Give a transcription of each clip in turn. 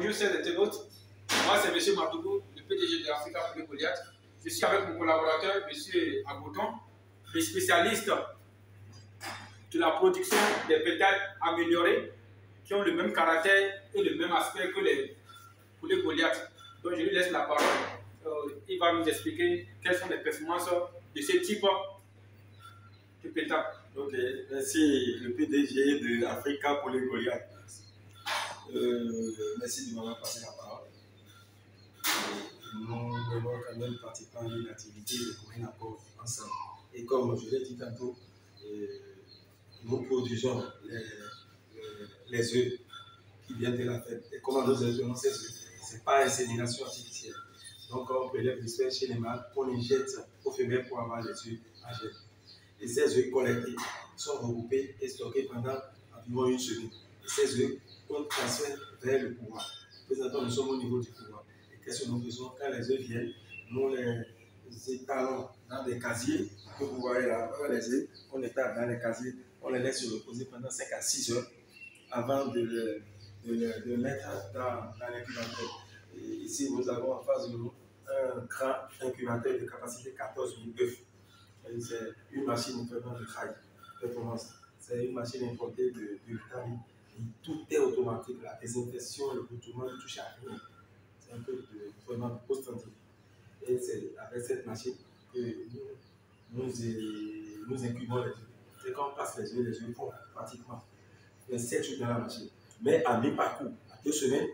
Bonjour, chers internautes. Moi, c'est M. Madougou, le PDG de Africa Poulet Goliath. Je suis avec mon collaborateur, M. Agoton, le spécialiste de la production des pétales améliorés qui ont le même caractère et le même aspect que les poulets Goliath. Donc, je lui laisse la parole. Il va nous expliquer quelles sont les performances de ce type de pétales. Ok, merci le PDG de Africa Poulet Goliath. Merci de m'avoir passé la parole. Nous devons quand même participer à une activité de commun accord ensemble. Et comme je l'ai dit tantôt, nous produisons les œufs qui viennent de la fête. Et comment nous obtenons ces œufs? Ce n'est pas insémination artificielle. Donc on prélève l'espèce chez les mâles, on injecte aux femelles pour avoir les œufs à jet. Et ces œufs collectés sont regroupés et stockés pendant environ une semaine. Et ces œufs, on transfère vers le pouvoir. Présentement, nous sommes au niveau du pouvoir. Et qu'est-ce que nous faisons? Quand les œufs viennent, nous les étalons dans des casiers. Que vous voyez là, les œufs, on étale dans les casiers, on les laisse se reposer pendant 5 à 6 heures avant de les mettre dans l'incubateur. Ici, nous avons en face de nous un grand incubateur de capacité 14 000 œufs. C'est une machine vraiment de high performance. C'est une machine importée de l'Italie. Tout est automatique. La désinfection, le boutonnement ne touche à rien. C'est un peu vraiment post-antique. Et c'est avec cette machine que nous incubons les œufs. Et quand on passe les œufs font pratiquement 7 jours dans la machine. Mais à mi-parcours, à 2 semaines,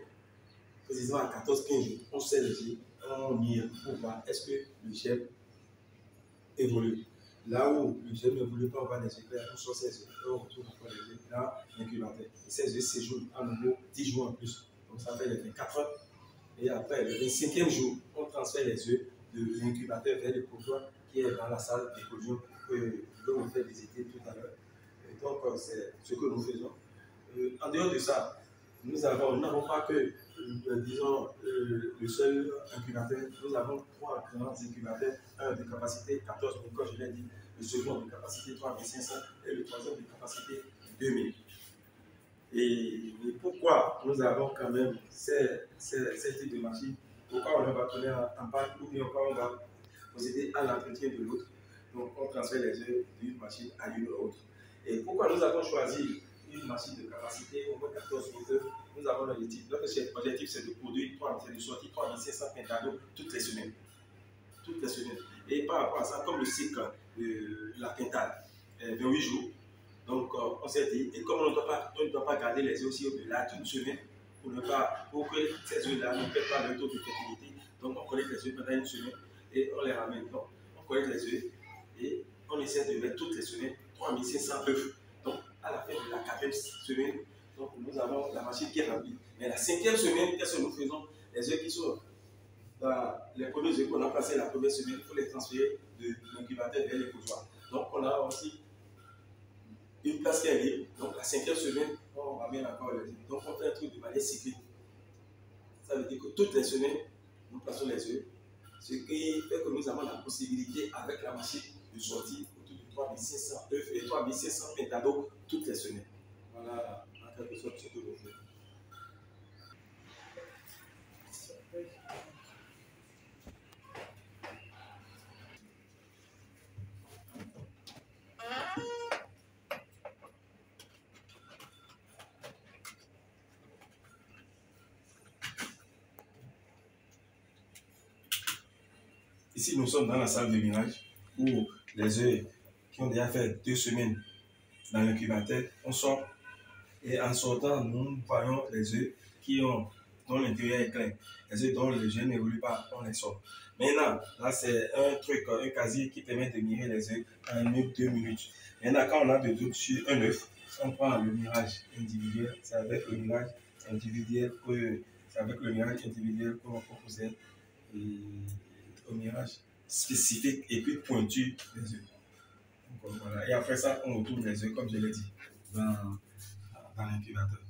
précisément à 14-15 jours, on sait les œufs, on mire pour voir est-ce que le germe évolue. Là où le germe n'évolue pas, on va les éclairer, on sort ces œufs, on retourne encore les œufs dans l'incubateur. Et ces œufs séjournent à nouveau 10 jours en plus. Donc ça fait les 24 heures. Et après, le 25e jour, on transfère les œufs de l'incubateur vers le couloir qui est dans la salle d'éclosion que l'on fait visiter tout à l'heure. Donc, c'est ce que nous faisons. En dehors de ça, nous n'avons pas que, disons, le seul incubateur. Nous avons 3 grands incubateurs, un de capacité 14 000, comme je l'ai dit, le second de capacité 3 500 et le troisième de capacité 2000. Et pourquoi nous avons quand même ces types de machines? Pourquoi on va tourner en parc ou bien pourquoi on va procéder à l'entretien de l'autre? Donc, on transfère les œufs d'une machine à une autre. Et pourquoi nous avons choisi une machine de capacité au moins 14 000 œufs? Nous avons l'objectif. Notre objectif, c'est de produire c'est de sortir 3 500 pentados toutes les semaines. Toutes les semaines. Et par rapport à ça, comme le cycle de la quintale, 28 jours. Donc, on s'est dit, et comme on ne doit pas garder les œufs aussi au-delà d'une semaine, pour que ces œufs-là ne perdent pas le taux de fertilité, donc on collecte les œufs pendant une semaine et on les ramène. Donc, on collecte les œufs et on essaie de mettre toutes les semaines 3 500 œufs. Donc, à la fin de la 4e semaine, donc, nous avons la machine qui est remplie. Mais la 5e semaine, qu'est-ce que nous faisons? Les œufs qui sont les premiers œufs qu'on a passés la première semaine, il faut les transférer de l'incubateur vers les couloirs. Donc, on a aussi une place qui est libre. Donc, la 5e semaine, on ramène encore les œufs. Donc, on fait un truc de manière cyclique. Ça veut dire que toutes les semaines, nous plaçons les œufs. Ce qui fait que nous avons la possibilité, avec la machine, de sortir autour de 3 500 œufs et 3 500 pentados toutes les semaines. Voilà, en quelque sorte, ce que nous faisons. Ici, nous sommes dans la salle de mirage où les œufs qui ont déjà fait 2 semaines dans l'incubateur, on sort. Et en sortant, nous voyons les œufs dont l'intérieur est clair. Les œufs dont le germe n'évolue pas, on les sort. Maintenant, là, c'est un casier qui permet de mirer les œufs en 1 minute, 2 minutes. Maintenant, quand on a des doutes sur un œuf, on prend le mirage individuel. C'est avec le mirage individuel qu'on procède au mirage spécifique et puis pointu des œufs. Donc, voilà. Et après ça, on retourne les œufs, comme je l'ai dit, dans l'incubateur.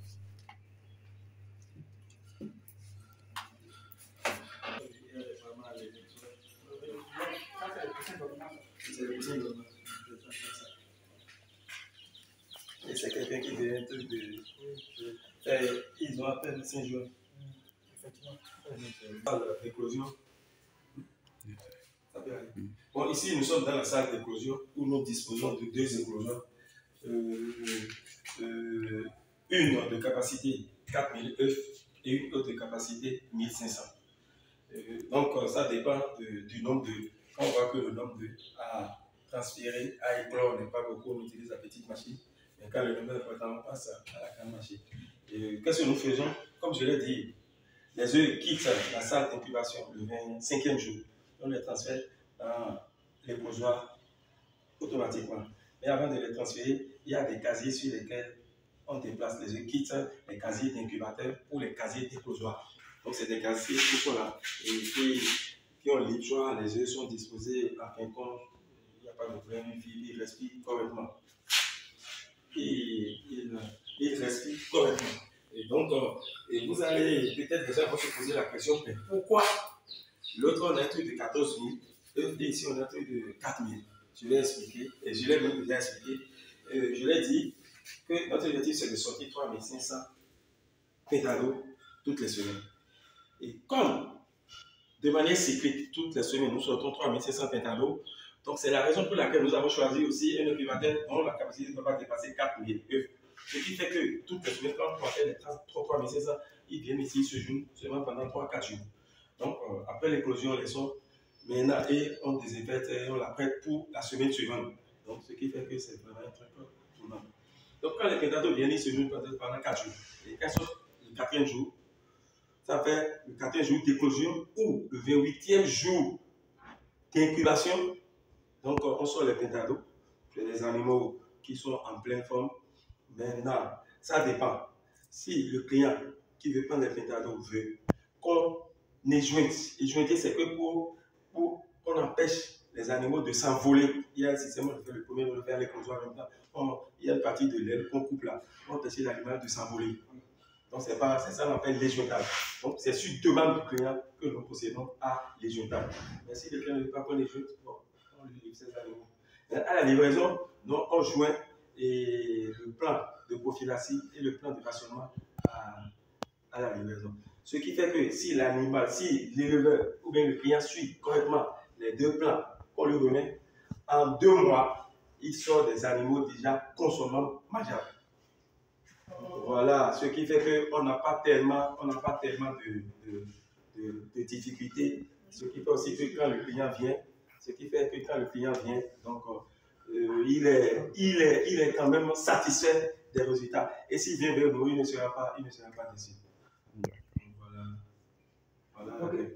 C'est le poussin de et c'est quelqu'un qui vient un truc de. Ils ont à peine 5 jours. D'éclosion. Bon, ici, nous sommes dans la salle d'éclosion où nous disposons de deux éclosions. Une de capacité 4000 œufs et une autre de capacité 1500. Donc, ça dépend du nombre de. Quand on voit que le nombre de à transférer, à éclore n'est pas beaucoup, on utilise la petite machine. Mais quand le nombre important, on passe à la grande machine. Qu'est-ce que nous faisons? Comme je l'ai dit, les œufs quittent la salle d'incubation le 25e jour. On les transfère dans les posoirs automatiquement. Mais avant de les transférer, il y a des casiers sur lesquels on déplace les œufs, quitte les casiers d'incubateur ou les casiers déposoirs. Donc, c'est des casiers qui sont là et qui ont libre choix. Les œufs sont disposés afin qu'il n'y a pas de problème, ils respirent correctement. Ils respirent correctement. Et donc, vous allez peut-être déjà se poser la question, mais pourquoi l'autre on a un truc de 14 000 et ici on a un truc de 4 000? Je l'ai expliqué, et je l'ai même déjà expliqué. Je l'ai dit que notre objectif c'est de sortir 3500 pétalos toutes les semaines. Et comme de manière cyclique, toutes les semaines nous sortons 3500 pétalos, donc c'est la raison pour laquelle nous avons choisi aussi un incubateur dont la capacité ne peut pas dépasser 4000 œufs. Ce qui fait que toutes les semaines, quand on fait les 3500, ils viennent ici ce jour seulement pendant 3-4 jours. Donc, après l'éclosion, les sort maintenant et on désinfecte et on la prête pour la semaine suivante. Donc, ce qui fait que c'est vraiment un truc tout le monde. Donc, quand les pétalos viennent ici ce jour pendant 4 jours, et quand ils sortent le 4e jour, ça fait le 4e jour d'éclosion ou le 28e jour d'incubation. Donc, on sort les pétalos. C'est des animaux qui sont en pleine forme. Maintenant, ça dépend. Si le client qui veut prendre les pétalos veut qu'on éjointe, éjointer, c'est que pour qu'on empêche les animaux de s'envoler. Il y a un système, on le fait le premier, on le fait à l'éclosion en même temps. Il y a une partie de l'aile qu'on coupe là pour empêcher l'animal de s'envoler. Donc, c'est ça qu'on appelle l'éjointage. Donc, c'est sur demande du client que nous procédons à l'éjointage. Mais si le client ne veut pas qu'on l'éjointe, bon, on lui livre ces animaux. À la livraison, donc, on joint le plan de prophylaxie et le plan de rationnement à la livraison. Ce qui fait que si l'animal, si l'éleveur ou bien le client suit correctement les deux plans qu'on lui remet, en 2 mois, il sort des animaux déjà consommables, mangeables. Voilà, ce qui fait qu'on n'a pas tellement de difficultés. Ce qui fait aussi que quand le client vient, donc il est quand même satisfait des résultats. Et s'il vient vers nous, il ne sera pas déçu. Voilà. Okay.